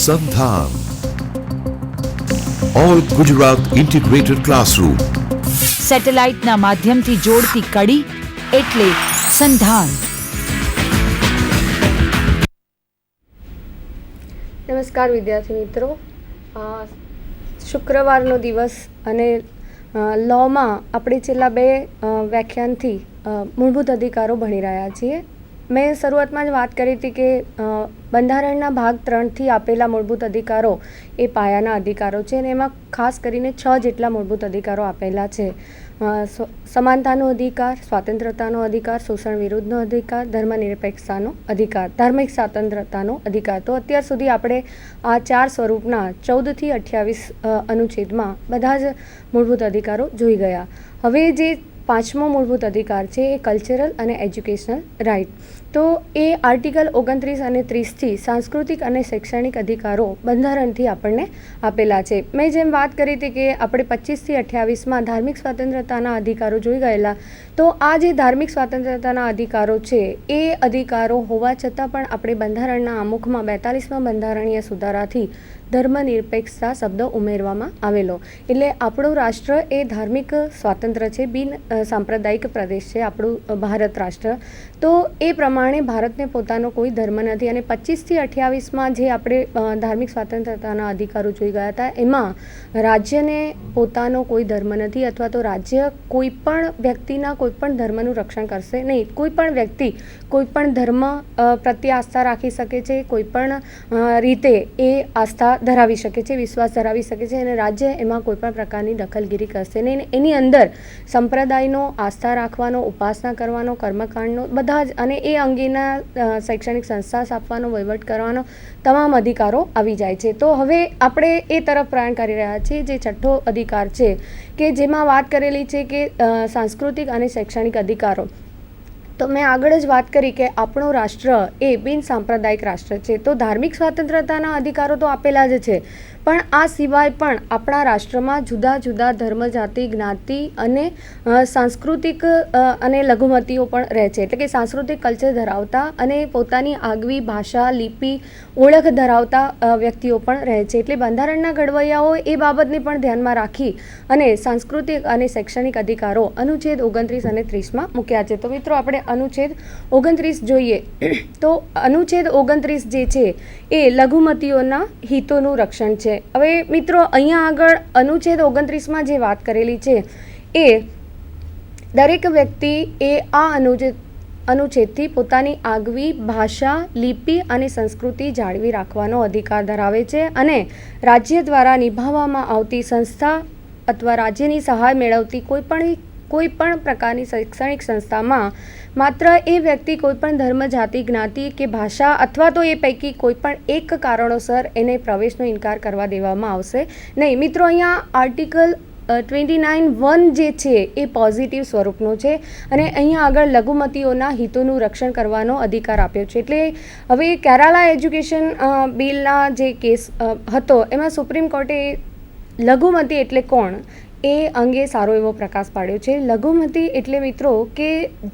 સંધાન all Gujarat integrated classroom. સેટેલાઇટના માધ્યમથી જોડતી કડી એટલે સંધાન. નમસ્કાર વિદ્યાર્થી મિત્રો, શુક્રવારનો દિવસ અને લૉમાં આપણે છેલ્લા બે વ્યાખ્યાનથી મૂળભૂત અધિકારો ભણી રહ્યા છીએ. મેં શરૂઆતમાં જ વાત કરી હતી કે બંધારણના ભાગ 3થી આપેલા મૂળભૂત અધિકારો એ પાયાના અધિકારો છે અને એમાં ખાસ કરીને 6 જેટલા મૂળભૂત અધિકારો આપેલા છે. સમાનતાનો અધિકાર, સ્વતંત્રતાનો અધિકાર, શોષણ વિરુદ્ધનો અધિકાર, ધર્મનિરપેક્ષતાનો અધિકાર, ધાર્મિક સ્વતંત્રતાનો અધિકાર. તો અત્યાર સુધી આપણે આ 4 સ્વરૂપના 14થી 28 અનુચ્છેદમાં બધા જ મૂળભૂત અધિકારો જોઈ ગયા. હવે જે 5મો મૂળભૂત અધિકાર છે એ કલ્ચરલ અને એજ્યુકેશનલ રાઇટ. તો એ આર્ટિકલ 29 અને 30થી સાંસ્કૃતિક અને શૈક્ષણિક અધિકારો બંધારણથી આપણને આપેલા છે. મેં જેમ વાત કરી હતી કે આપણે 25થી 28માં ધાર્મિક સ્વતંત્રતાના અધિકારો જોઈ ગયેલા. તો આ જે ધાર્મિક સ્વતંત્રતાના અધિકારો છે એ અધિકારો હોવા છતાં પણ આપણે બંધારણના આમુખમાં 42માં બંધારણીય સુધારાથી ધર્મનિરપેક્ષતા શબ્દ ઉમેરવામાં આવેલો. એટલે આપણું રાષ્ટ્ર એ ધાર્મિક સ્વાતંત્ર્ય છે, બિન સાંપ્રદાયિક પ્રદેશ છે આપણું ભારત રાષ્ટ્ર. તો એ પ્રમાણે ભારતને પોતાનો કોઈ ધર્મ નથી. અને 25થી 28માં જે આપણે ધાર્મિક સ્વતંત્રતાના અધિકારો જોઈ ગયા હતા એમાં રાજ્યને પોતાનો કોઈ ધર્મ નથી, અથવા તો રાજ્ય કોઈ પણ વ્યક્તિના કોઈ પણ ધર્મનું રક્ષણ કરશે નહીં. કોઈ પણ વ્યક્તિ કોઈ પણ ધર્મ પ્રત્યે આસ્થા રાખી શકે છે, કોઈ પણ રીતે એ આસ્થા ધરાવી શકે છે, વિશ્વાસ ધરાવી શકે છે અને રાજ્ય એમાં કોઈ પણ પ્રકારની દખલગીરી કરશે નહીં. એની અંદર સંપ્રદાયનો આસ્થા રાખવાનો, ઉપાસના કરવાનો, કર્મકાંડનો બધા જ અને એ અંગેના શૈક્ષણિક સંસ્થા સ્થાપવાનો, વહીવટ કરવાનો તમામ અધિકારો આવી જાય છે. તો હવે આપણે એ તરફ પ્રયાણ કરી રહ્યા છીએ જે 6થો અધિકાર છે કે જેમાં વાત કરેલી છે કે સાંસ્કૃતિક અને શૈક્ષણિક અધિકારો. તો મેં આગળ જ વાત કરી કે આપણું રાષ્ટ્ર એ બિન સાંપ્રદાયિક રાષ્ટ્ર છે. તો ધાર્મિક સ્વતંત્રતાના અધિકારો તો આપેલા જ છે, પણ આ સિવાય પણ આપણા રાષ્ટ્રમાં જુદા જુદા ધર્મ, જાતિ, જ્ઞાતિ અને સાંસ્કૃતિક અને લઘુમતીઓ પણ રહે છે. એટલે કે સાંસ્કૃતિક કલ્ચર ધરાવતા અને પોતાની આગવી ભાષા, લિપિ, ઓળખ ધરાવતા વ્યક્તિઓ પણ રહે છે. એટલે બંધારણના ઘડવૈયાઓ એ બાબતને પણ ધ્યાનમાં રાખી અને સાંસ્કૃતિક અને શૈક્ષણિક અધિકારો અનુચ્છેદ 29 અને 30માં મૂક્યા છે. તો મિત્રો આપણે અનુચ્છેદ 29 જોઈએ. તો અનુચ્છેદ 29 જે છે એ લઘુમતીઓના હિતોનું રક્ષણ છે. હવે મિત્રો અહીંયા આગળ અનુચ્છેદ 29માં જે વાત કરેલી છે એ દરેક વ્યક્તિ એ આ અનુચ્છેદથી પોતાની આગવી ભાષા, લિપિ અને સંસ્કૃતિ જાળવી રાખવાનો અધિકાર ધરાવે છે અને રાજ્ય દ્વારા નિભાવવામાં આવતી સંસ્થા અથવા રાજ્યની સહાય મેળવતી કોઈ પણ પ્રકારની શૈક્ષણિક સંસ્થામાં માત્ર એ વ્યક્તિ કોઈપણ ધર્મ, જાતિ, જ્ઞાતિ કે ભાષા અથવા તો એ પૈકી કોઈપણ એક કારણોસર એને પ્રવેશનો ઇનકાર કરવા દેવામાં આવશે નહીં. મિત્રો અહીંયા આર્ટિકલ 29(1) જે છે એ પોઝિટિવ સ્વરૂપનો છે અને અહીંયા આગળ લઘુમતીઓના હિતોનું રક્ષણ કરવાનો અધિકાર આપ્યો છે. એટલે હવે કેરાલા એજ્યુકેશન બિલના જે કેસ હતો એમાં સુપ્રીમ કોર્ટે લઘુમતી એટલે કોણ એ અંગે સારો એવો પ્રકાશ પાડ્યો છે. લઘુમતી એટલે મિત્રો કે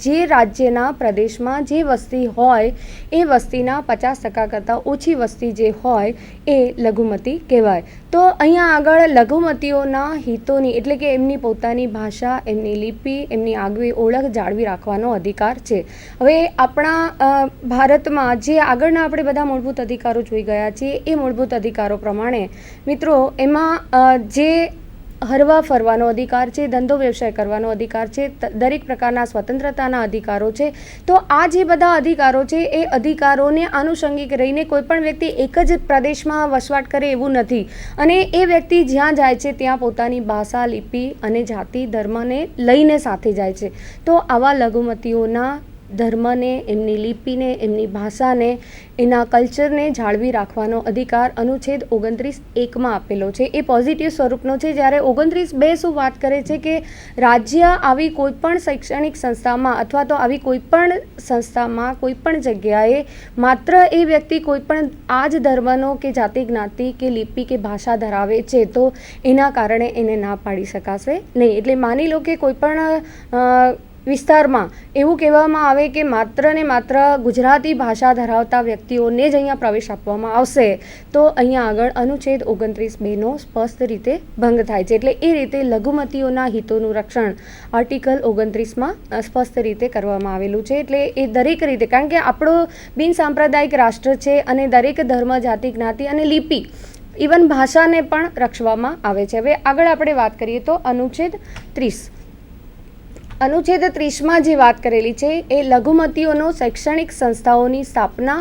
જે રાજ્યના પ્રદેશમાં જે વસ્તી હોય એ વસ્તીના 50% કરતાં ઓછી વસ્તી જે હોય એ લઘુમતી કહેવાય. તો અહીંયા આગળ લઘુમતીઓના હિતોની એટલે કે એમની પોતાની ભાષા, એમની લિપિ, એમની આગવી ઓળખ જાળવી રાખવાનો અધિકાર છે. હવે આપણા ભારતમાં જે આગળના આપણે બધા મૂળભૂત અધિકારો જોઈ ગયા છીએ એ મૂળભૂત અધિકારો પ્રમાણે મિત્રો એમાં જે હરવા ફરવાનો અધિકાર છે, ધંધો વ્યવસાય કરવાનો અધિકાર છે, દરેક પ્રકારના સ્વતંત્રતાના અધિકારો છે. તો આ જે બધા અધિકારો છે એ અધિકારોને આનુષંગિક રહીને કોઈપણ વ્યક્તિ એક જ પ્રદેશમાં વસવાટ કરે એવું નથી અને એ વ્યક્તિ જ્યાં જાય છે ત્યાં પોતાની ભાષા, લિપિ અને જાતિ, ધર્મને લઈને સાથે જાય છે. તો આવા લઘુમતીઓના ધર્મને, એમની લિપિને, એમની ભાષાને, એના કલ્ચરને જાળવી રાખવાનો અધિકાર અનુચ્છેદ 29(1) આપેલો છે. એ પોઝિટિવ સ્વરૂપનો છે. જ્યારે 29(2) શું વાત કરે છે કે રાજ્ય આવી કોઈપણ શૈક્ષણિક સંસ્થામાં અથવા તો આવી કોઈપણ સંસ્થામાં કોઈપણ જગ્યાએ માત્ર એ વ્યક્તિ કોઈપણ આ જ ધર્મનો કે જાતિ, જ્ઞાતિ કે લિપિ કે ભાષા ધરાવે છે તો એના કારણે એને ના પાડી શકાશે નહીં. એટલે માની લો કે કોઈપણ વિસ્તારમાં એવું કહેવામાં આવે કે માત્ર ને માત્ર ગુજરાતી ભાષા ધરાવતા વ્યક્તિઓને જ અહીંયા પ્રવેશ આપવામાં આવશે તો અહીંયા આગળ અનુચ્છેદ 29(2) સ્પષ્ટ રીતે ભંગ થાય છે. એટલે એ રીતે લઘુમતીઓના હિતોનું રક્ષણ આર્ટિકલ 29માં સ્પષ્ટ રીતે કરવામાં આવેલું છે. એટલે એ દરેક રીતે, કારણ કે આપણો બિન સાંપ્રદાયિક રાષ્ટ્ર છે અને દરેક ધર્મ, જાતિ, જ્ઞાતિ અને લિપિ, ઇવન ભાષાને પણ રક્ષવામાં આવે છે. હવે આગળ આપણે વાત કરીએ તો અનુચ્છેદ 30. અનુચ્છેદ 30માં જે વાત કરેલી છે એ લઘુમતીઓનો શૈક્ષણિક સંસ્થાઓની સ્થાપના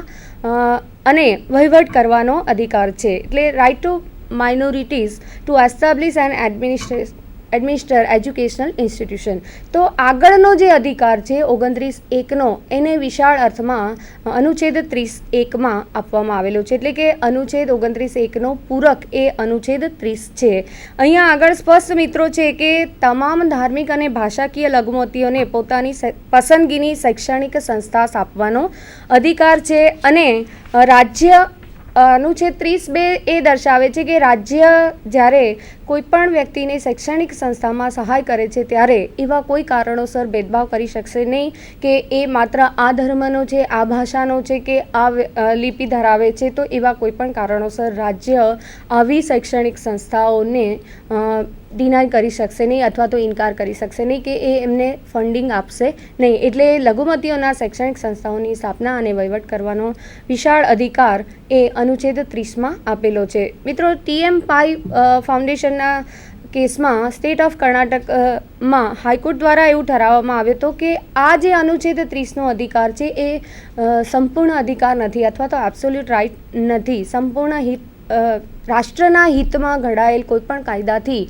અને વહીવટ કરવાનો અધિકાર છે. એટલે right to minorities to establish and administer educational institution. તો આગળનો જે અધિકાર છે 29(1) એને વિશાળ અર્થમાં અનુચ્છેદ 30(1) આપવામાં આવેલો છે. એટલે કે અનુચ્છેદ 29(1) પૂરક એ અનુચ્છેદ 30 છે. અહીંયા આગળ સ્પષ્ટ મિત્રો છે કે તમામ ધાર્મિક અને ભાષાકીય લઘુમતીઓને પોતાની પસંદગીની શૈક્ષણિક સંસ્થા સ્થાપવાનો અધિકાર છે અને રાજ્ય અનુચ્છેદ 30(2) એ દર્શાવે છે કે રાજ્ય જ્યારે કોઈપણ વ્યક્તિને શૈક્ષણિક સંસ્થામાં સહાય કરે છે ત્યારે એવા કોઈ કારણોસર ભેદભાવ કરી શકશે નહીં કે એ માત્ર આ ધર્મનો છે, આ ભાષાનો છે કે આ લિપિ ધરાવે છે. તો એવા કોઈપણ કારણોસર રાજ્ય આવી શૈક્ષણિક સંસ્થાઓને ડિનાય કરી શકશે નહીં અથવા તો ઇનકાર કરી શકશે નહીં કે એ એમને ફંડિંગ આપશે નહીં. એટલે લઘુમતીઓના શૈક્ષણિક સંસ્થાઓની સ્થાપના અને વહીવટ કરવાનો વિશાળ અધિકાર એ અનુચ્છેદ 30માં આપેલો છે. મિત્રો, TM Pai ફાઉન્ડેશનના કેસમાં સ્ટેટ ઓફ કર્ણાટકમાં હાઈકોર્ટ દ્વારા એવું ઠરાવવામાં આવ્યું હતું કે આ જે અનુચ્છેદ 30નો અધિકાર છે એ સંપૂર્ણ અધિકાર નથી અથવા તો એબ્સોલ્યુટ રાઇટ નથી. સંપૂર્ણ હિત રાષ્ટ્રના હિતમાં ઘડાયેલ કોઈપણ કાયદાથી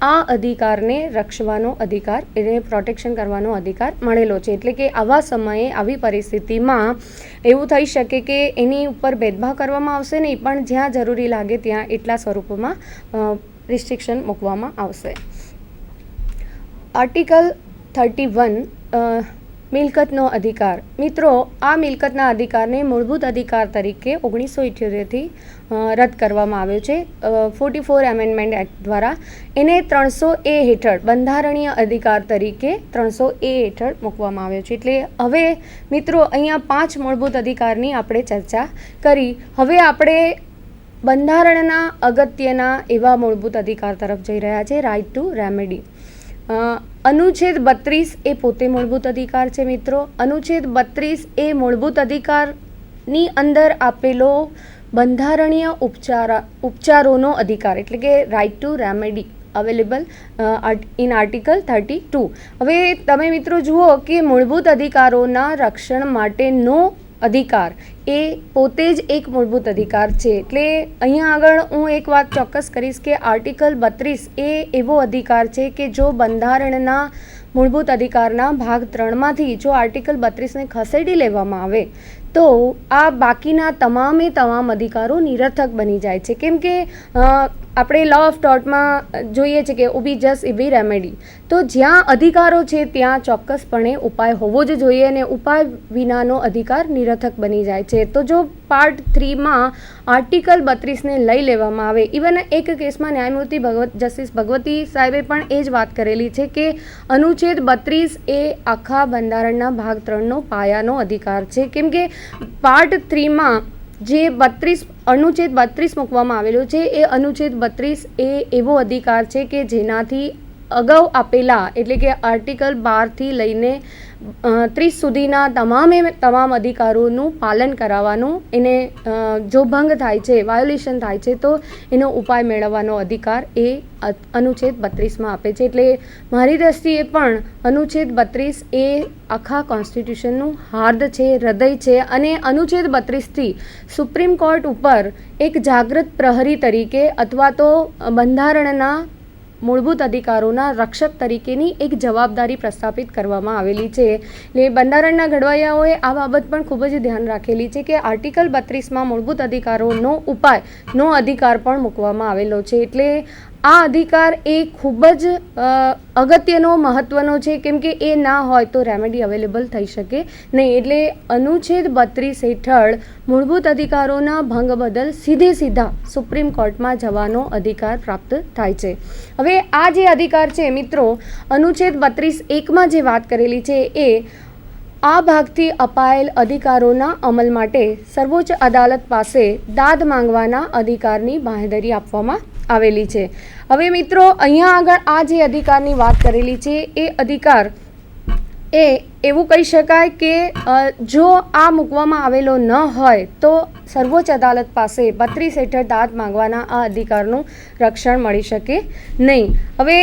આ અધિકારને રક્ષવાનો અધિકાર, એને પ્રોટેક્શન કરવાનો અધિકાર મળેલો છે. એટલે કે આવા સમયે, આવી પરિસ્થિતિમાં એવું થઈ શકે કે એની ઉપર ભેદભાવ કરવામાં આવશે નહીં, પણ જ્યાં જરૂરી લાગે ત્યાં એટલા સ્વરૂપોમાં રિસ્ટ્રિક્શન મૂકવામાં આવશે. આર્ટિકલ 31 મિલકતનો અધિકાર. મિત્રો, આ મિલકતના અધિકારને મૂળભૂત અધિકાર તરીકે 1978થી રદ કરવામાં આવ્યો છે 44 એમેન્ડમેન્ટ એક્ટ દ્વારા. એને 300A હેઠળ બંધારણીય અધિકાર તરીકે 300A હેઠળ મૂકવામાં આવ્યો છે. એટલે હવે મિત્રો અહીંયા 5 મૂળભૂત અધિકારની આપણે ચર્ચા કરી. હવે આપણે બંધારણના અગત્યના એવા મૂળભૂત અધિકાર તરફ જઈ રહ્યા છે, રાઇટ ટુ રેમેડી. અનુચ્છેદ 32 એ પોતે મૂળભૂત અધિકાર છે મિત્રો. અનુચ્છેદ 32 એ મૂળભૂત અધિકારની અંદર આપેલો બંધારણીય ઉપચારોનો અધિકાર, એટલે કે right to remedy available in article 32. હવે તમે મિત્રો જુઓ કે મૂળભૂત અધિકારોના રક્ષણ માટેનો અધિકાર એ પોતે જ એક મૂળભૂત અધિકાર છે. એટલે અહીંયા આગળ હું એક વાત ચોક્કસ કરીશ કે આર્ટિકલ 32 એ એવો અધિકાર છે કે જો બંધારણના મૂળભૂત અધિકારના ભાગ 3માંથી જો આર્ટિકલ 32ને ખસેડી લેવામાં આવે તો આ બાકીના તમામે તમામ અધિકારો નિરર્થક બની જાય છે. કેમ કે આપણે લો ઓફ ટોર્ટમાં જોઈએ છે કે બી જસ્ટ એવી રેમેડી. તો જ્યાં અધિકારો છે ત્યાં ચોક્કસપણે ઉપાય હોવો જ જોઈએ અને ઉપાય વિનાનો અધિકાર નિરર્થક બની જાય છે. તો જો પાર્ટ 3માં આર્ટિકલ 32ને લઈ લેવામાં આવે, ઇવન એક કેસમાં ન્યાયમૂર્તિ જસ્ટિસ ભગવતી સાહેબે પણ એ જ વાત કરેલી છે કે અનુચ્છેદ 32 એ આખા બંધારણના ભાગ 3નો પાયાનો અધિકાર છે. કેમ કે પાર્ટ 3માં જે અનુચ્છેદ 32 મૂકવામાં આવેલો છે એ અનુચ્છેદ 32 એ એવો અધિકાર છે કે જેનાથી અગાઉ આપેલા, એટલે કે આર્ટિકલ 12થી લઈને 30 સુધીના તમામ અધિકારોનું પાલન કરાવવાનું, એને જો ભંગ થાય છે, વાયોલેશન થાય છે તો એનો ઉપાય મેળવવાનો અધિકાર એ અનુચ્છેદ 32માં આપે છે. એટલે મારી દ્રષ્ટિએ પણ અનુચ્છેદ 32 એ આખા કોન્સ્ટિટ્યુશનનું હાર્દ છે, હૃદય છે અને અનુચ્છેદ 32થી સુપ્રીમ કોર્ટ ઉપર એક જાગૃત પ્રહરી તરીકે અથવા તો બંધારણના મૂળભૂત અધિકારોના રક્ષક તરીકેની એક જવાબદારી પ્રસ્થાપિત કરવામાં આવેલી છે. એટલે બંધારણના ઘડવૈયાઓએ આ બાબત પણ ખૂબ જ ધ્યાન રાખેલી છે કે આર્ટિકલ 32માં મૂળભૂત અધિકારોનો ઉપાયનો અધિકાર પણ મૂકવામાં આવેલો છે. એટલે આ અધિકાર એ ખૂબ જ અગત્યનો મહત્ત્વનો છે, કેમ કે એ ના હોય તો રેમેડી અવેલેબલ થઈ શકે નહીં. એટલે અનુચ્છેદ 32 હેઠળ મૂળભૂત અધિકારોના ભંગ બદલ સીધા સુપ્રીમ કોર્ટમાં જવાનો અધિકાર પ્રાપ્ત થાય છે. હવે આ જે અધિકાર છે મિત્રો, અનુચ્છેદ 32(1) જે વાત કરેલી છે એ આ ભાગથી અપાયેલ અધિકારોના અમલ માટે સર્વોચ્ચ અદાલત પાસે દાદ માંગવાના અધિકારની બાંહેધરી આપવામાં આવેલી છે. હવે મિત્રો અહીંયા આગળ આ જે અધિકારની વાત કરેલી છે એ અધિકાર એ એવું કહી શકાય કે જો આ મૂકવામાં આવેલો ન હોય તો સર્વોચ્ચ અદાલત પાસે 32 હેઠળ દાદ માંગવાના આ અધિકારનું રક્ષણ મળી શકે નહીં. હવે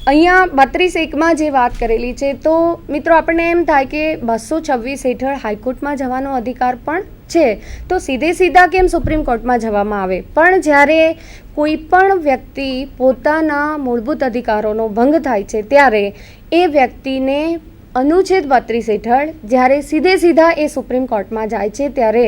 અહીંયા 32(1) જે વાત કરેલી છે તો મિત્રો આપણને એમ થાય કે 226 હેઠળ હાઈકોર્ટમાં જવાનો અધિકાર પણ છે, તો સીધા કેમ સુપ્રીમ કોર્ટમાં જવામાં આવે? પણ જ્યારે કોઈ પણ વ્યક્તિ પોતાના મૂળભૂત અધિકારોનો ભંગ થાય છે ત્યારે એ વ્યક્તિને અનુચ્છેદ 32 હેઠળ જ્યારે સીધા એ સુપ્રીમ કોર્ટમાં જાય છે ત્યારે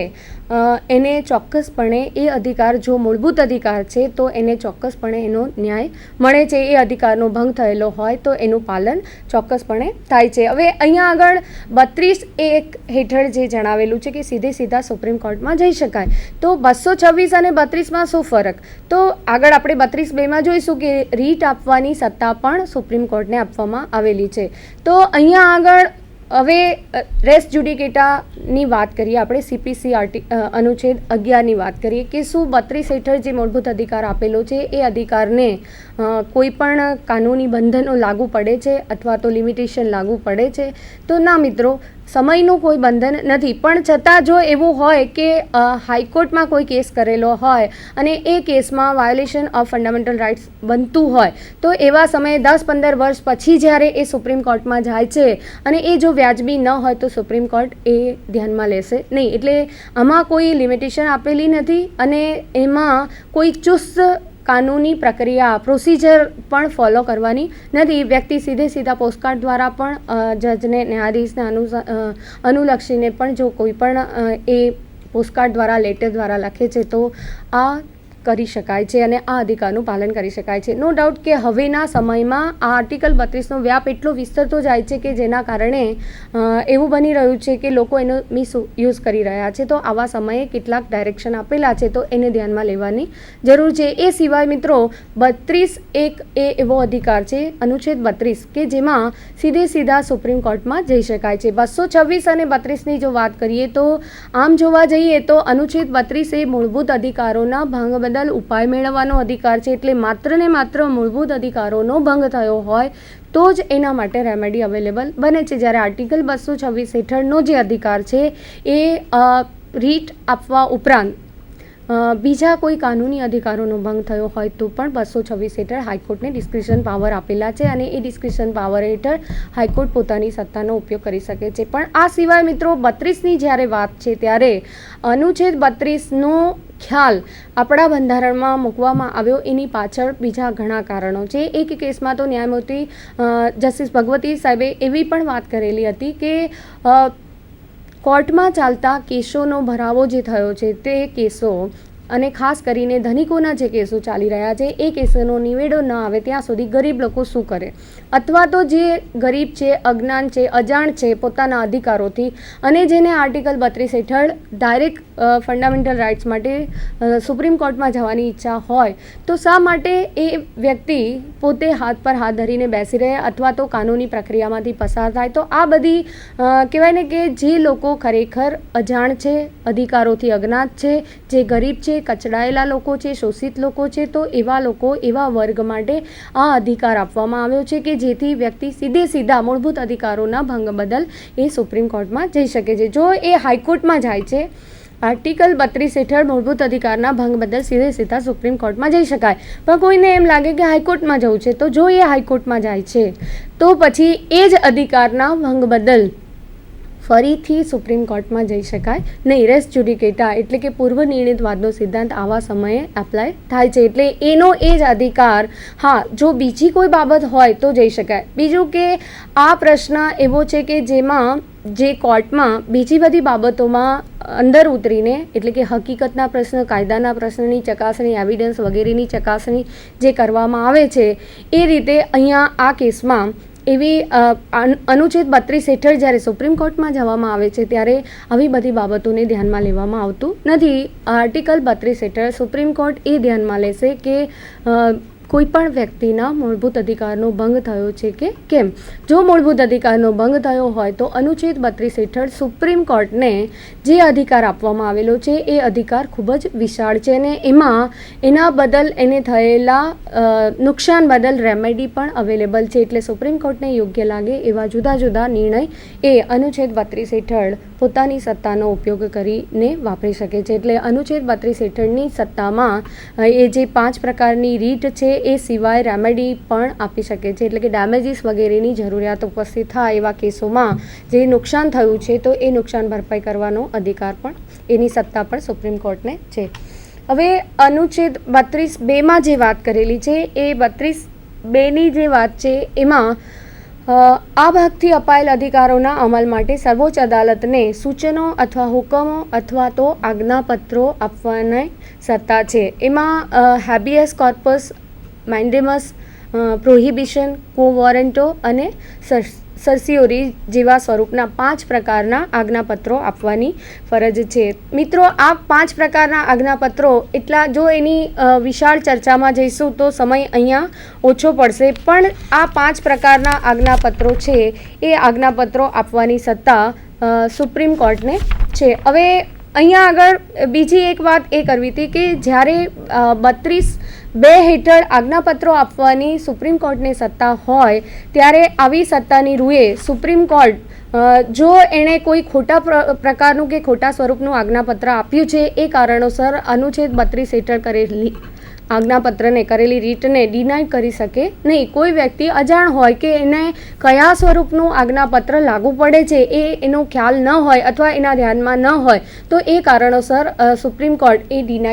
એને ચોક્કસપણે એ અધિકાર, જો મૂળભૂત અધિકાર છે તો એને ચોક્કસપણે એનો ન્યાય મળે છે. એ અધિકારનો ભંગ થયેલો હોય તો એનું પાલન ચોક્કસપણે થાય છે. હવે અહીંયા આગળ 32(1) હેઠળ જે જણાવેલું છે કે સીધા સુપ્રીમ કોર્ટમાં જઈ શકાય, તો 226 અને 32માં શું ફરક? તો આગળ આપણે 32(2) જોઈશું કે રીટ આપવાની સત્તા પણ સુપ્રીમ કોર્ટને આપવામાં આવેલી છે. તો અહીંયા આગળ હવે રેસ જ્યુડિકેટાની વાત કરીએ, આપણે CPC અનુચ્છેદ 11ની વાત કરીએ કે શું 32 હેઠળ જે મૂળભૂત અધિકાર આપેલો છે એ અધિકારને કોઈ પણ કાનૂની બંધનો લાગુ પડે છે અથવા તો લિમિટેશન લાગુ પડે છે? તો ના મિત્રો, સમયનું કોઈ બંધન નથી. પણ છતાં જો એવું હોય કે હાઈકોર્ટમાં કોઈ કેસ કરેલો હોય અને એ કેસમાં વાયોલેશન ઓફ ફંડામેન્ટલ રાઇટ્સ બનતું હોય તો એવા સમયે 10-15 વર્ષ પછી જ્યારે એ સુપ્રીમ કોર્ટમાં જાય છે અને એ જો વ્યાજબી ન હોય તો સુપ્રીમ કોર્ટ એ ધ્યાનમાં લેશે નહીં. એટલે આમાં કોઈ લિમિટેશન આપેલી નથી અને એમાં કોઈ ચુસ્ત કાનૂની પ્રક્રિયા, પ્રોસિજર પણ ફોલો કરવાની નથી. વ્યક્તિ સીધા પોસ્ટકાર્ડ દ્વારા પણ જજને, ન્યાયાધીશને અનુલક્ષીને પણ જો કોઈ પણ એ પોસ્ટકાર્ડ દ્વારા, લેટર દ્વારા લખે છે તો આ કરી શકાય છે અને આ અધિકારનું પાલન કરી શકાય છે. નો ડાઉટ કે હવેના સમયમાં આ આર્ટિકલ 32નો વ્યાપ એટલો વિસ્તરતો જાય છે કે જેના કારણે એવું બની રહ્યું છે કે લોકો એનો મિસયુઝ કરી રહ્યા છે. તો આવા સમયે કેટલાક ડાયરેક્શન આપેલા છે તો એને ધ્યાનમાં લેવાની જરૂર છે. એ સિવાય મિત્રો 32(1) એ એવો અધિકાર છે, અનુચ્છેદ 32, કે જેમાં સીધા સુપ્રીમ કોર્ટમાં જઈ શકાય છે. 226 અને 32ની જો વાત કરીએ તો આમ જોવા જઈએ તો અનુચ્છેદ 32 એ મૂળભૂત અધિકારોના ભંગ બદલ ઉપાય મેળવવાનો અધિકાર છે. એટલે માત્ર ને માત્ર મૂળભૂત અધિકારોનો ભંગ થયો હોય તો જ એના માટે રેમેડી અવેલેબલ બને છે. જ્યારે આર્ટિકલ 226 હેઠળનો જે અધિકાર છે એ રીટ આપવા ઉપરાંત બીજા કોઈ કાનૂની અધિકારોનો ભંગ થયો હોય તો પણ 226 હેઠળ હાઈકોર્ટને ડિસ્ક્રિશન પાવર આપેલા છે અને એ ડિસ્ક્રિશન પાવર હેઠળ હાઈકોર્ટ પોતાની સત્તાનો ઉપયોગ કરી શકે છે. પણ આ સિવાય મિત્રો 32ની જ્યારે વાત છે ત્યારે અનુચ્છેદ 32નો ખ્યાલ આપણા બંધારણમાં મૂકવામાં આવ્યો એની પાછળ બીજા ઘણા કારણો છે. એક કેસમાં તો ન્યાયમૂર્તિ જસ્ટિસ ભગવતી સાહેબે એવી પણ વાત કરેલી હતી કે કોર્ટમાં ચાલતા કેસોનો ભરાવો જે થયો છે તે કેસો અને ખાસ કરીને ધનિકોના જે કેસો ચાલી રહ્યા છે એ કેસોનો નિવેડો ન આવે ત્યાં સુધી ગરીબ લોકો શું કરે? અથવા તો જે ગરીબ છે, અજ્ઞાન છે, અજાણ છે પોતાના અધિકારોથી અને જેને આર્ટિકલ 32 હેઠળ ડાયરેક્ટ ફંડામેન્ટલ રાઇટ્સ માટે સુપ્રીમ કોર્ટમાં જવાની ઈચ્છા હોય તો શા માટે એ વ્યક્તિ પોતે હાથ પર હાથ ધરીને બેસી રહે અથવા તો કાનૂની પ્રક્રિયામાંથી પસાર થાય? તો આ બધી કહેવાય ને કે જે લોકો ખરેખર અજાણ છે, અધિકારોથી અજ્ઞાત છે, જે ગરીબ છે, કચડાયેલા લોકો છે, શોષિત લોકો છે, તો એવા લોકો, એવા વર્ગ માટે આ અધિકાર આપવામાં આવ્યો છે કે જેથી વ્યક્તિ સીધા મૂળભૂત અધિકારોના ભંગ બદલ એ સુપ્રીમ કોર્ટમાં જઈ શકે છે. જો એ હાઈકોર્ટમાં જાય છે આર્ટિકલ 32 હેઠળ મૂળભૂત અધિકારના ભંગ બદલ સીધા સુપ્રીમ કોર્ટમાં જઈ શકાય. પણ કોઈને એમ લાગે કે હાઈકોર્ટમાં જવું છે તો જો એ હાઈકોર્ટમાં જાય છે તો પછી એ જ અધિકારના ભંગ બદલ ફરીથી સુપ્રીમ કોર્ટમાં જઈ શકાય નહીં. રેસ જ્યુડિકેટા એટલે કે પૂર્વ નિર્ણિત વાદનો સિદ્ધાંત આવા સમયે એપ્લાય થાય છે. એટલે એનો એ જ અધિકાર, હા જો બીજી કોઈ બાબત હોય તો જઈ શકાય. બીજું કે આ પ્રશ્ન એવો છે કે જેમાં જે કોર્ટમાં બીજી બધી બાબતોમાં અંદર ઉતરીને એટલે કે હકીકતના પ્રશ્ન, કાયદાના પ્રશ્નની ચકાસણી, એવિડન્સ વગેરેની ચકાસણી જે કરવામાં આવે છે એ રીતે અહીંયા આ કેસમાં એવી અનુચ્છેદ 32 હેઠળ જ્યારે સુપ્રીમ કોર્ટમાં જવામાં આવે છે ત્યારે આવી બધી બાબતોને ધ્યાનમાં લેવામાં આવતું નથી. આર્ટિકલ 32 હેઠળ સુપ્રીમ કોર્ટ એ ધ્યાનમાં લેશે કે કોઈપણ વ્યક્તિના મૂળભૂત અધિકારનો ભંગ થયો છે કે કેમ. જો મૂળભૂત અધિકારનો ભંગ થયો હોય તો અનુચ્છેદ 32 હેઠળ સુપ્રીમ કોર્ટને જે અધિકાર આપવામાં આવેલો છે એ અધિકાર ખૂબ જ વિશાળ છે અને એમાં એના બદલ એને થયેલા નુકસાન બદલ રેમેડી પણ અવેલેબલ છે. એટલે સુપ્રીમ કોર્ટને યોગ્ય લાગે એવા જુદા જુદા નિર્ણય એ અનુચ્છેદ 32 હેઠળ પોતાની સત્તાનો ઉપયોગ કરીને વાપરી શકે છે. એટલે અનુચ્છેદ 32 હેઠળની સત્તામાં એ જે 5 પ્રકારની રીત છે એ સિવાય રેમેડી પણ આપી શકે છે. એટલે કે ડેમેજીસ વગેરેની જરૂરિયાત ઉપસ્થિત થાય એવા કેસોમાં જે નુકસાન થયું છે તો એ નુકસાન ભરપાઈ કરવાનો અધિકાર પણ એની સત્તા પણ સુપ્રીમ કોર્ટને છે. હવે અનુચ્છેદ 32(2) જે વાત કરેલી છે એ 32(2) જે વાત છે એમાં આ ભાગથી અપાયેલ અધિકારોના અમલ માટે સર્વોચ્ચ અદાલતને સૂચનો અથવા હુકમો અથવા તો આજ્ઞાપત્રો આપવાની સત્તા છે. એમાં હેબિયસ કોર્પસ, મેન્ડેમસ, પ્રોહિબિશન, કો વોરંટો અને સર્સિયોરી જેવા સ્વરૂપના 5 પ્રકારના આજ્ઞાપત્રો આપવાની ફરજ છે. મિત્રો, આ 5 પ્રકારના આજ્ઞાપત્રો એટલા જો એની વિશાળ ચર્ચામાં જઈશું તો સમય અહીંયા ઓછો પડશે, પણ આ 5 પ્રકારના આજ્ઞાપત્રો છે એ આજ્ઞાપત્રો આપવાની સત્તા સુપ્રીમ કોર્ટને છે. હવે અહીંયા આગળ બીજી એક વાત એ કરવી હતી કે જ્યારે 32(2) હેઠળ આજ્ઞાપત્રો આપવાની સુપ્રીમ કોર્ટને સત્તા હોય ત્યારે આવી સત્તાની રૂએ સુપ્રીમ કોર્ટ જો એણે કોઈ ખોટા પ્રકારનું કે ખોટા સ્વરૂપનું આજ્ઞાપત્ર આપ્યું છે એ કારણોસર અનુચ્છેદ 32 હેઠળ કરેલી આજ્ઞાપત્રને કરેલી રીટને ડિનાય કરી શકે નહીં. કોઈ વ્યક્તિ અજાણ હોય કે એને કયા સ્વરૂપનું આજ્ઞાપત્ર લાગુ પડે છે એનો ખ્યાલ ન હોય અથવા એના ધ્યાનમાં ન હોય તો એ કારણોસર સુપ્રીમ કોર્ટ એ ડિનાય